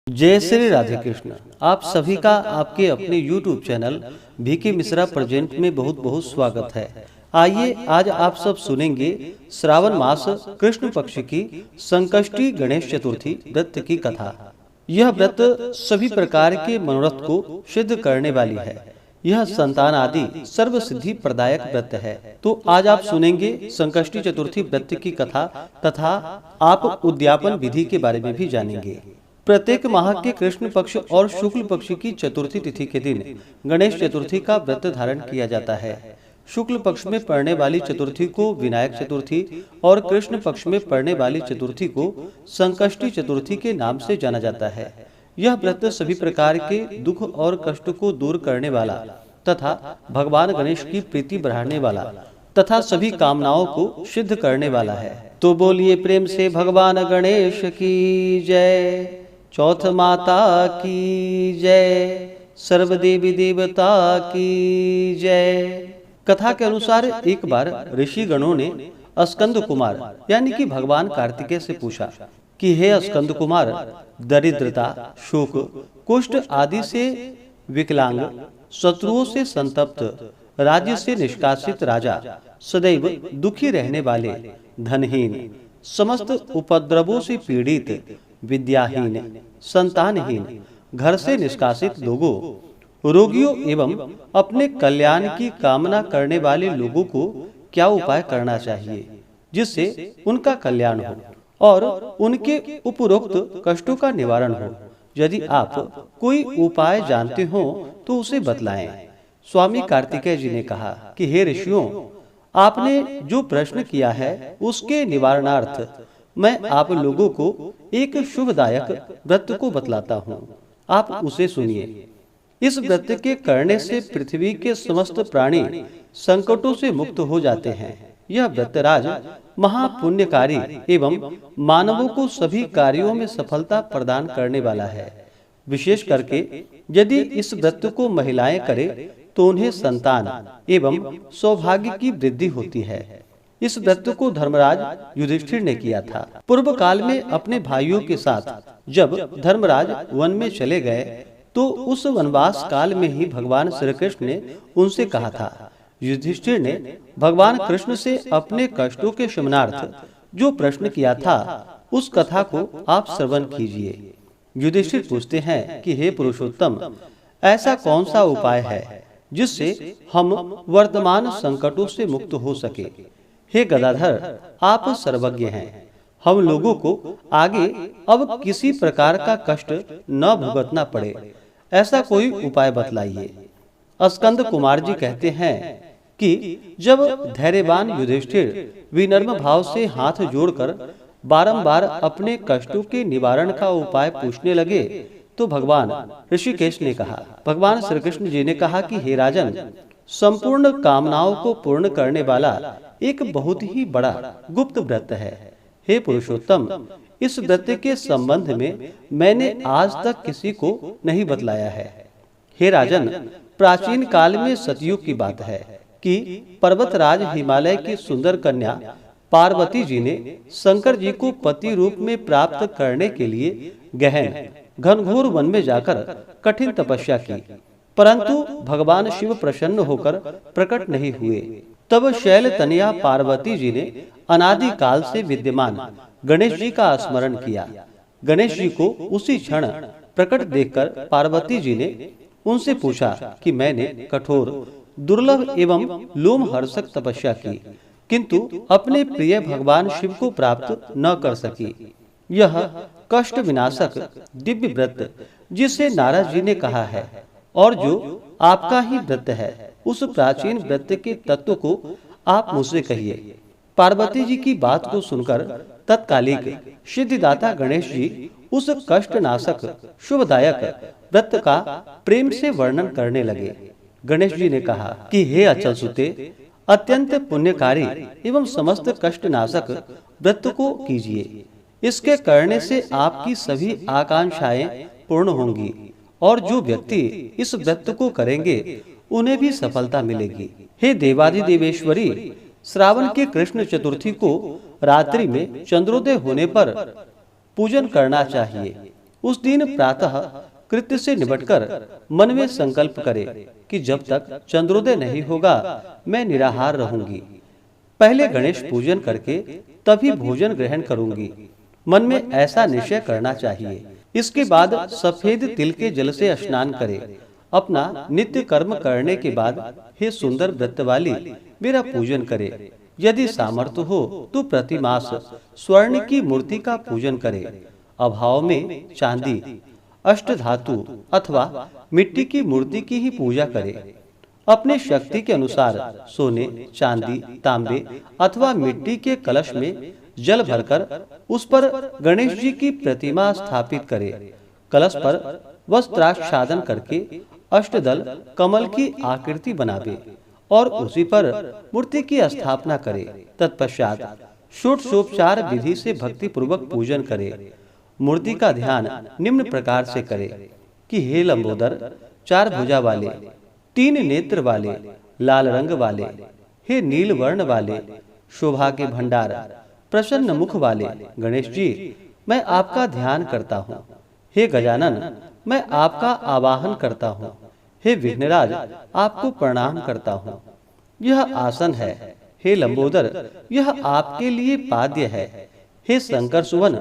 जय श्री राधे कृष्ण। आप सभी का आपके अपने YouTube channel VK Mishra present में बहुत बहुत स्वागत है। आइए आज आप सब सुनेंगे श्रावण मास कृष्ण पक्ष की संकष्टी गणेश चतुर्थी व्रत की कथा। यह व्रत सभी प्रकार के मनोरथ को सिद्ध करने वाली है। यह संतान आदि सर्व सिद्धि प्रदायक व्रत है। तो आज आप सुनेंगे संकष्टी चतुर्थी व्रत की कथा तथा आप उद्यापन विधि के बारे में भी जानेंगे। प्रत्येक माह के कृष्ण पक्ष और शुक्ल पक्ष की चतुर्थी तिथि के दिन गणेश चतुर्थी का व्रत धारण किया जाता है। शुक्ल पक्ष में पड़ने वाली चतुर्थी को विनायक चतुर्थी और कृष्ण पक्ष में पड़ने वाली चतुर्थी को संकष्टी चतुर्थी के नाम से जाना जाता है। यह व्रत सभी प्रकार के दुख और कष्ट को दूर करने वाला तथा भगवान गणेश की प्रीति बढ़ाने वाला तथा सभी कामनाओं को सिद्ध करने वाला है। तो बोलिए प्रेम से भगवान गणेश की जय। चौथ माता की जय। सर्व देवी देवता की जय। कथा के अनुसार एक बार ऋषि गणों ने स्कंद कुमार यानी कि भगवान कार्तिकेय से पूछा कि हे स्कंद कुमार, दरिद्रता, शोक, कुष्ठ आदि से विकलांग, शत्रुओं से संतप्त, राज्य से निष्कासित राजा, सदैव दुखी रहने वाले, धनहीन, समस्त उपद्रवों से पीड़ित, विद्याहीन, संतानहीन, घर से निष्कासित लोगों, रोगियों एवं अपने कल्याण की कामना करने वाले लोगों को क्या उपाय करना चाहिए जिससे उनका कल्याण हो और उनके उपरोक्त कष्टों का निवारण हो। यदि आप कोई उपाय जानते हो तो उसे बतलाएं। स्वामी कार्तिकेय जी ने कहा कि हे ऋषियों, आपने जो प्रश्न किया है उसके निवारणार्थ मैं आप लोगों को एक शुभदायक व्रत को बतलाता हूँ। आप उसे सुनिए। इस व्रत के करने से पृथ्वी के समस्त प्राणी संकटों से मुक्त हो जाते हैं। यह व्रतराज महापुण्यकारी एवं मानवों को सभी कार्यों में सफलता प्रदान करने वाला है। विशेष करके यदि इस व्रत को महिलाएं करें तो उन्हें संतान एवं सौभाग्य की वृद्धि होती है। इस व्रत को धर्मराज युधिष्ठिर ने किया था। पूर्व काल में अपने भाइयों के साथ जब धर्मराज वन में चले गए तो उस वनवास काल में ही भगवान श्री कृष्ण ने उनसे कहा था। युधिष्ठिर ने भगवान कृष्ण से अपने कष्टों के शमनार्थ जो प्रश्न किया था उस कथा को आप श्रवण कीजिए। युधिष्ठिर पूछते हैं कि हे पुरुषोत्तम, ऐसा कौन सा उपाय है जिससे हम वर्तमान संकटों से मुक्त हो सके। हे गदाधर, आप सर्वज्ञ हैं। हम लोगों को आगे अब किसी प्रकार का कष्ट न भुगतना पड़े, ऐसा कोई उपाय बतलाइए। स्कंद कुमार जी कहते हैं कि जब धैर्यवान युधिष्ठिर विनम्र भाव से हाथ जोड़कर बारंबार अपने कष्टों के निवारण का उपाय पूछने लगे तो भगवान ऋषिकेश ने कहा, भगवान श्री कृष्ण जी ने कहा कि हे राजन, संपूर्ण कामनाओं को पूर्ण करने वाला एक बहुत ही बड़ा गुप्त व्रत है। हे पुरुषोत्तम, इस व्रत के संबंध में मैंने आज तक किसी को नहीं बतलाया है। हे राजन, प्राचीन काल में सतयुग की बात है कि पर्वतराज हिमालय की सुंदर कन्या पार्वती जी ने शंकर जी को पति रूप में प्राप्त करने के लिए गहन घनघोर वन में जाकर कठिन तपस्या की, परंतु भगवान शिव प्रसन्न होकर प्रकट नहीं हुए। तब शैल तनया पार्वती जी ने अनादि काल से विद्यमान गणेश जी का स्मरण किया। गणेश जी को उसी क्षण प्रकट देखकर पार्वती जी ने उनसे पूछा कि मैंने कठोर, दुर्लभ एवं लोमहर्षक तपस्या की, किंतु अपने प्रिय भगवान शिव को प्राप्त न कर सकी। यह कष्ट विनाशक दिव्य व्रत जिसे नारद जी ने कहा है और जो आपका ही व्रत है, उस प्राचीन व्रत के तत्व को आप मुझसे कहिए। पार्वती जी की बात को सुनकर तत्कालिक सिद्धिदाता गणेश जी उस कष्ट नाशक शुभदायक व्रत का प्रेम से वर्णन करने लगे। गणेश जी ने कहा कि हे अचल सुते, अत्यंत पुण्यकारी एवं समस्त कष्ट नाशक व्रत को कीजिए। इसके करने से आपकी सभी आकांक्षाएं पूर्ण होंगी और जो व्यक्ति इस व्रत को करेंगे उन्हें भी सफलता मिलेगी। हे देवादि देवेश्वरी, श्रावण के कृष्ण चतुर्थी को रात्रि में चंद्रोदय होने पर पूजन करना चाहिए। उस दिन प्रातः कृत्य से निपटकर मन में संकल्प करे कि जब तक चंद्रोदय नहीं होगा मैं निराहार रहूंगी। पहले गणेश पूजन करके तभी भोजन ग्रहण करूंगी। मन में ऐसा निश्चय करना चाहिए। इसके बाद सफेद तिल के जल से स्नान करे। अपना नित्य कर्म करने के बाद हे सुंदर व्रत वाली मेरा पूजन करे। यदि सामर्थ्य हो तो प्रतिमास स्वर्ण की मूर्ति का पूजन करे। अभाव में चांदी, अष्टधातु अथवा मिट्टी की मूर्ति की ही पूजा करे। अपने शक्ति के अनुसार सोने, चांदी, तांबे अथवा मिट्टी के कलश में जल भरकर उस पर गणेश जी की प्रतिमा स्थापित करे। कलश पर वस्त्राच्छादन करके अष्टदल कमल की आकृति बनावे और उसी पर मूर्ति की स्थापना करे। तत्पश्चात षोडशोपचार विधि से भक्ति पूर्वक पूजन करे। मूर्ति का ध्यान निम्न प्रकार से करे कि हे लंबोदर, चार भुजा वाले, तीन नेत्र वाले, लाल रंग वाले, हे नील वर्ण वाले, शोभा के भंडार, प्रसन्न मुख वाले गणेश जी, मैं आपका ध्यान करता हूँ। हे गजानन, मैं आपका आवाहन करता हूँ। हे विघ्नराज, आपको प्रणाम करता हूँ। यह आसन है। हे लंबोदर, यह आपके लिए पाद्य है। हे शंकर सुवन,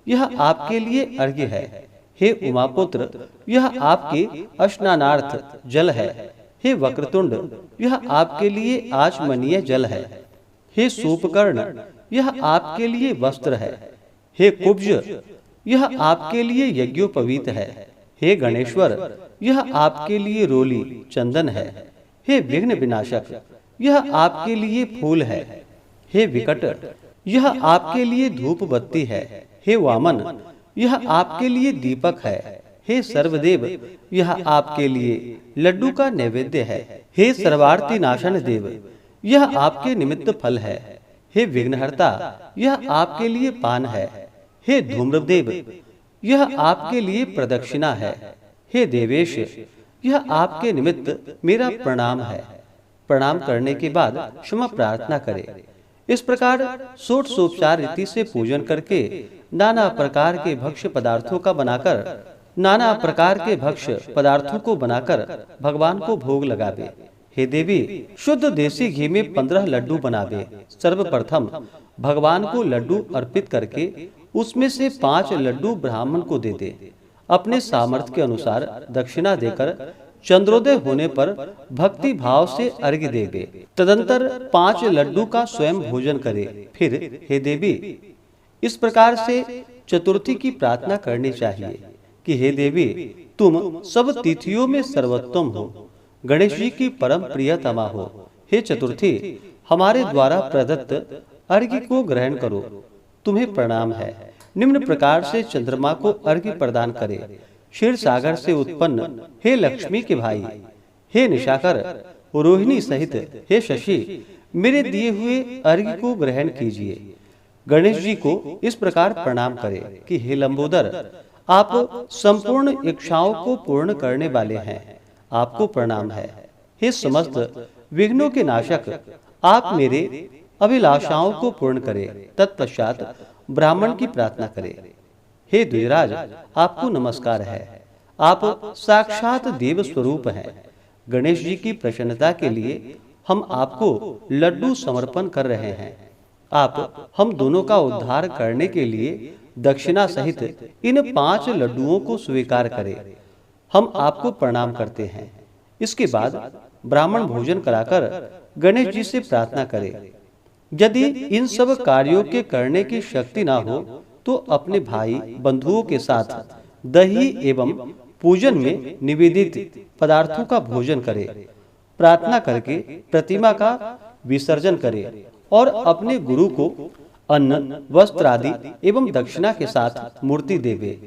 यह आपके लिए अर्घ्य है। हे उमापुत्र, यह आपके स्नानार्थ जल है। हे वक्रतुंड, यह आपके लिए आचमनीय जल है। हे सूपकर्ण, यह आपके लिए वस्त्र है। हे कुब्ज, यह आपके लिए यज्ञोपवीत है। हे गणेश्वर, यह आपके लिए रोली चंदन है। हे विघ्न विनाशक, यह आपके लिए फूल है। हे विकट, यह आपके लिए धूप बत्ती है। हे वामन, यह आपके लिए दीपक है। हे सर्वदेव, यह आपके लिए लड्डू का नैवेद्य है। हे सर्वार्थी नाशन देव, यह आपके निमित्त फल है। हे विघ्नहर्ता, यह आपके लिए पान है। हे धूम्रदेव, यह आपके लिए प्रदक्षिणा है। हे देवेश, यह आपके निमित्त मेरा प्रणाम है। प्रणाम करने के बाद क्षमा प्रार्थना करे। इस प्रकार षोडशोपचार रीति से पूजन करके नाना प्रकार के भक्ष्य पदार्थों को बनाकर भगवान को भोग लगावे। हे देवी, शुद्ध देसी घी में 15 लड्डू बनावे। सर्वप्रथम भगवान को लड्डू अर्पित करके उसमें से 5 लड्डू ब्राह्मण को दे दे। अपने सामर्थ्य के अनुसार दक्षिणा देकर चंद्रोदय होने पर भक्ति भाव से अर्घ्य देवे। तदंतर 5 लड्डू का स्वयं भोजन करे। फिर हे देवी, इस प्रकार से चतुर्थी की प्रार्थना करनी चाहिए कि हे देवी, तुम सब तिथियों में सर्वोत्तम हो, गणेश जी की परम प्रियतमा हो। हे चतुर्थी, हमारे द्वारा प्रदत्त अर्घ्य को ग्रहण करो, तुम्हें प्रणाम है। निम्न प्रकार से चंद्रमा को अर्घ्य प्रदान करे। क्षीर सागर से उत्पन्न हे लक्ष्मी के भाई, हे निशाकर, रोहिणी सहित हे शशि, मेरे दिए हुए अर्घ्य को ग्रहण कीजिए। गणेश जी को इस प्रकार प्रणाम करें कि हे लंबोदर, आप संपूर्ण इच्छाओं को पूर्ण करने वाले हैं, आपको प्रणाम है। हे समस्त विघ्नों के नाशक, आप मेरे अभिलाषाओं को पूर्ण करें। तत्पश्चात ब्राह्मण की प्रार्थना करें। हे द्विजराज, आपको नमस्कार है। आप साक्षात देव स्वरूप हैं। गणेश जी की प्रसन्नता के लिए हम आपको लड्डू समर्पण कर रहे हैं। आप हम दोनों का उद्धार करने के लिए दक्षिणा सहित इन 5 लड्डुओं को स्वीकार करें। हम आपको प्रणाम करते हैं। इसके बाद ब्राह्मण भोजन कराकर गणेश जी से प्रार्थना करें। यदि इन सब कार्यों के करने की शक्ति ना हो तो अपने भाई बंधुओं के साथ दही एवं पूजन में निवेदित पदार्थों का भोजन करे। प्रार्थना करके प्रतिमा का विसर्जन करे और अपने गुरु को अन्न, वस्त्र आदि एवं दक्षिणा के साथ मूर्ति देवे।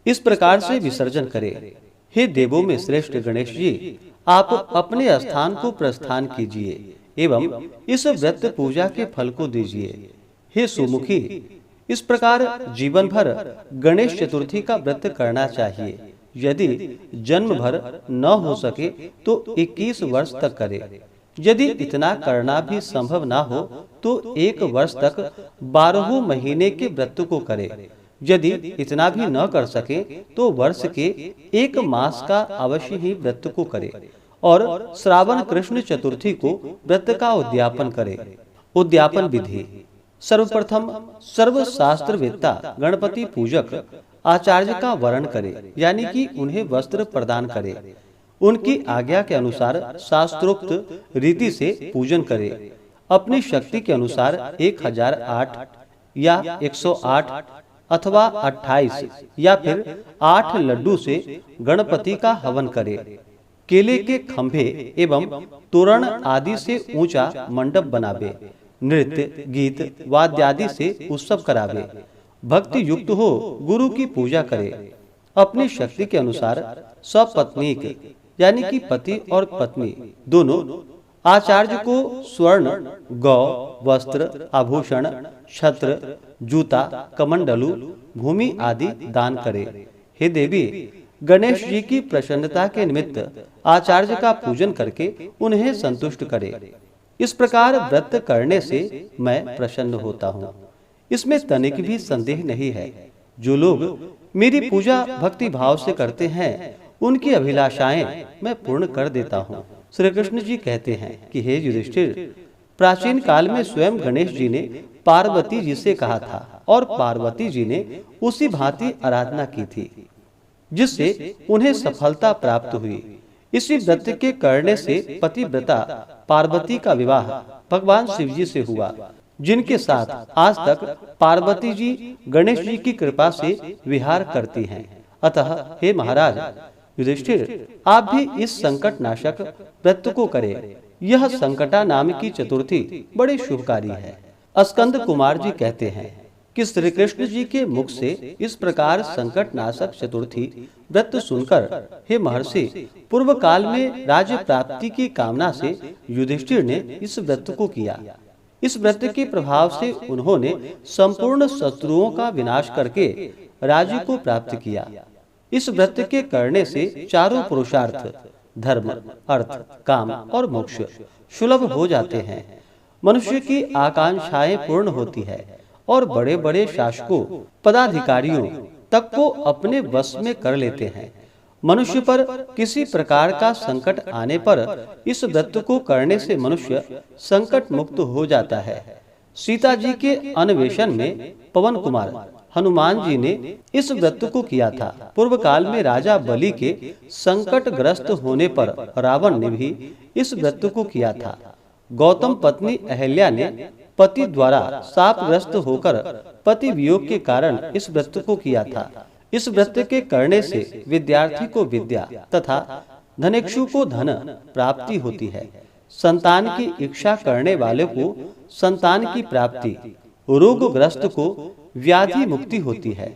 इस प्रकार से विसर्जन करे। हे देवों में श्रेष्ठ गणेश जी, आप अपने स्थान को प्रस्थान कीजिए एवं इस व्रत पूजा के फल को दीजिए। हे सुमुखी, इस प्रकार जीवन भर गणेश चतुर्थी का व्रत करना चाहिए। यदि जन्म भर न हो सके तो 21 वर्ष तक करे। यदि इतना करना भी संभव ना हो तो 1 वर्ष तक 12 महीने के व्रत को करे। यदि इतना भी न कर सके तो वर्ष के 1 मास का अवश्य ही व्रत को करे और श्रावण कृष्ण चतुर्थी को व्रत का उद्यापन करे। उद्यापन विधि। सर्वप्रथम सर्वशास्त्रवेत्ता गणपति पूजक आचार्य का वरण करे, यानी कि उन्हें वस्त्र प्रदान करे। उनकी आज्ञा के अनुसार शास्त्रोक्त रीति से पूजन करे। अपनी शक्ति के अनुसार 1008 या 108 अथवा 28 या फिर 8 लड्डू से गणपति का हवन करे। केले के खंभे एवं तोरण आदि से ऊंचा मंडप बनावे। नृत्य गीत वाद्यादि से उत्सव करावे। भक्ति युक्त हो गुरु की पूजा करे। अपनी शक्ति के अनुसार सपत्नीक यानी कि पति और पत्नी दोनों आचार्य को स्वर्ण, गौ, वस्त्र, आभूषण, छत्र, जूता, कमंडलू, भूमि आदि दान करे। हे देवी, गणेश जी की प्रसन्नता के निमित्त आचार्य का पूजन करके उन्हें संतुष्ट करे। इस प्रकार व्रत करने से मैं प्रसन्न होता हूँ। इसमें तनिक भी संदेह नहीं है। जो लोग मेरी पूजा भक्ति भाव से करते हैं उनकी अभिलाषाएं मैं पूर्ण कर देता हूँ। श्री कृष्ण जी कहते हैं कि हे युधिष्ठिर, प्राचीन काल में स्वयं गणेश जी ने पार्वती जी से कहा था और पार्वती जी ने उसी भांति आराधना की थी जिससे उन्हें सफलता प्राप्त हुई। इसी व्रत के करने से पतिव्रता पार्वती का विवाह भगवान शिव जी से हुआ, जिनके साथ आज तक पार्वती जी गणेश जी की कृपा से विहार करती हैं। अतः हे महाराज युधिष्ठिर, आप भी इस संकट नाशक व्रत को करें। यह संकटा नाम की चतुर्थी बड़ी शुभकारी है। स्कंद कुमार जी कहते हैं कि श्री कृष्ण जी के मुख से इस प्रकार संकट नाशक चतुर्थी व्रत सुनकर हे महर्षि, पूर्व काल में राज्य प्राप्ति की कामना से युधिष्ठिर ने इस व्रत को किया। इस व्रत के प्रभाव से उन्होंने संपूर्ण शत्रुओं का विनाश करके राज्य को प्राप्त किया। इस व्रत के करने से चारों पुरुषार्थ धर्म, अर्थ, काम और मोक्ष सुलभ हो जाते हैं। मनुष्य की आकांक्षाएं पूर्ण होती है और बड़े बड़े शासकों, पदाधिकारियों तक को अपने वश में कर लेते हैं। मनुष्य पर किसी प्रकार का संकट आने पर इस व्रत को करने से मनुष्य संकट मुक्त हो जाता है। सीता जी के अन्वेषण में पवन कुमार हनुमान जी ने इस व्रत को किया था। पूर्व काल में राजा बलि के संकट ग्रस्त होने पर रावण ने भी इस व्रत को किया था। गौतम पत्नी अहल्या ने पति द्वारा शापग्रस्त होकर पति वियोग के कारण इस व्रत को किया था। इस व्रत के करने से विद्यार्थी को विद्या तथा धनेक्षु को धन प्राप्ति होती है। संतान की इच्छा करने वाले को संतान की प्राप्ति, रोगग्रस्त को व्याधि मुक्ति होती है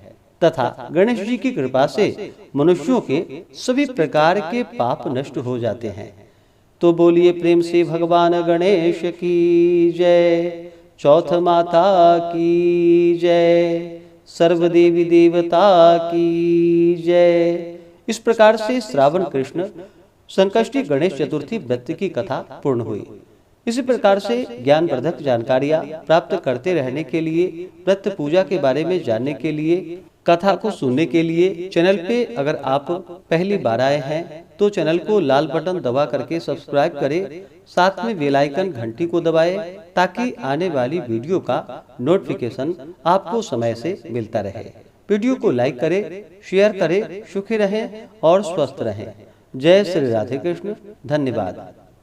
तथा गणेश जी की कृपा से मनुष्यों के सभी प्रकार के पाप नष्ट हो जाते हैं। तो बोलिए प्रेम से भगवान गणेश की जय। चौथ माता की जय। सर्वदेवी देवता की जय। इस प्रकार से श्रावण कृष्ण संकष्टी गणेश चतुर्थी व्रत की कथा पूर्ण हुई। इसी प्रकार से ज्ञानवर्धक जानकारियां प्राप्त करते रहने के लिए, व्रत पूजा के बारे में जानने के लिए, कथा को सुनने के लिए चैनल पे अगर आप पहली बार आए हैं तो चैनल को लाल बटन दबा करके सब्सक्राइब करें। साथ में बेल आइकन घंटी को दबाएं ताकि आने वाली वीडियो का नोटिफिकेशन आपको समय से मिलता रहे। वीडियो को लाइक करें, शेयर करें। सुखी रहें और स्वस्थ रहें। जय श्री राधे कृष्ण। धन्यवाद।